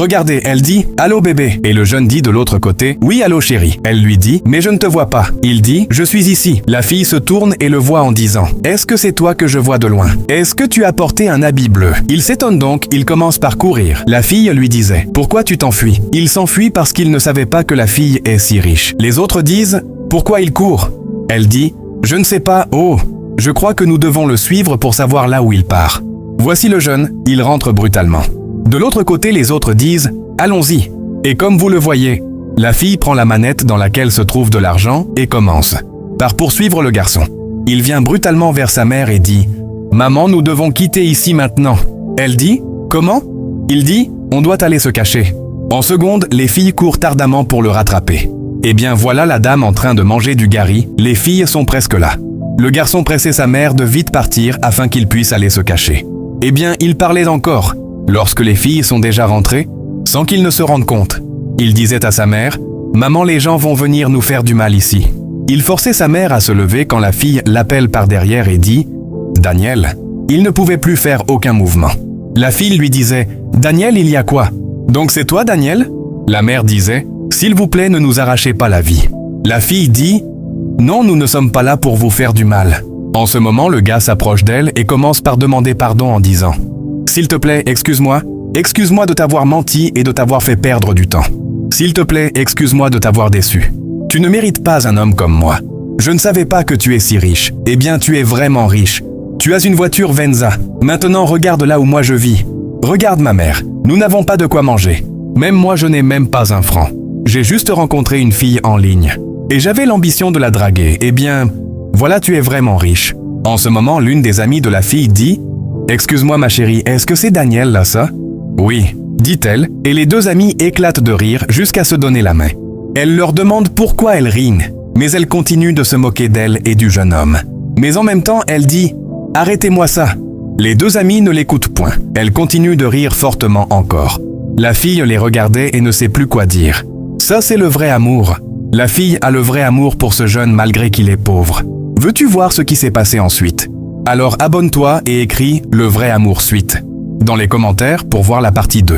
Regardez, elle dit « Allô bébé ?» Et le jeune dit de l'autre côté « Oui, allô chérie ?» Elle lui dit « Mais je ne te vois pas. » Il dit « Je suis ici. » La fille se tourne et le voit en disant « Est-ce que c'est toi que je vois de loin? Est-ce que tu as porté un habit bleu ?» Il s'étonne donc, il commence par courir. La fille lui disait « Pourquoi tu t'enfuis ?» Il s'enfuit parce qu'il ne savait pas que la fille est si riche. Les autres disent « Pourquoi il court ?» Elle dit « Je ne sais pas, oh, je crois que nous devons le suivre pour savoir là où il part. » Voici le jeune, il rentre brutalement. De l'autre côté, les autres disent « Allons-y ». Et comme vous le voyez, la fille prend la manette dans laquelle se trouve de l'argent et commence par poursuivre le garçon. Il vient brutalement vers sa mère et dit « Maman, nous devons quitter ici maintenant. » Elle dit « Comment ?» Il dit « On doit aller se cacher. » En seconde, les filles courent ardemment pour le rattraper. Eh bien voilà la dame en train de manger du gari, les filles sont presque là. Le garçon pressait sa mère de vite partir afin qu'il puisse aller se cacher. Eh bien, il parlait encore, lorsque les filles sont déjà rentrées, sans qu'il ne se rende compte. Il disait à sa mère « Maman, les gens vont venir nous faire du mal ici. » Il forçait sa mère à se lever quand la fille l'appelle par derrière et dit « Daniel ?» Il ne pouvait plus faire aucun mouvement. La fille lui disait « Daniel, il y a quoi? Donc c'est toi, Daniel ?» La mère disait « S'il vous plaît, ne nous arrachez pas la vie. » La fille dit « Non, nous ne sommes pas là pour vous faire du mal. » En ce moment, le gars s'approche d'elle et commence par demander pardon en disant « S'il te plaît, excuse-moi. Excuse-moi de t'avoir menti et de t'avoir fait perdre du temps. S'il te plaît, excuse-moi de t'avoir déçu. Tu ne mérites pas un homme comme moi. Je ne savais pas que tu es si riche. Eh bien, tu es vraiment riche. Tu as une voiture Venza. Maintenant, regarde là où moi je vis. Regarde ma mère. Nous n'avons pas de quoi manger. Même moi, je n'ai même pas un franc. J'ai juste rencontré une fille en ligne. Et j'avais l'ambition de la draguer. Eh bien, voilà, tu es vraiment riche. » En ce moment, l'une des amies de la fille dit « Excuse-moi ma chérie, est-ce que c'est Daniel là ça ?»« Oui, » dit-elle, et les deux amies éclatent de rire jusqu'à se donner la main. Elle leur demande pourquoi elles rient, mais elle continue de se moquer d'elle et du jeune homme. Mais en même temps, elle dit « Arrêtez-moi ça !» Les deux amies ne l'écoutent point. Elle continue de rire fortement encore. La fille les regardait et ne sait plus quoi dire. Ça, c'est le vrai amour. La fille a le vrai amour pour ce jeune malgré qu'il est pauvre. Veux-tu voir ce qui s'est passé ensuite? Alors abonne-toi et écris « Le vrai amour suite » dans les commentaires pour voir la partie 2.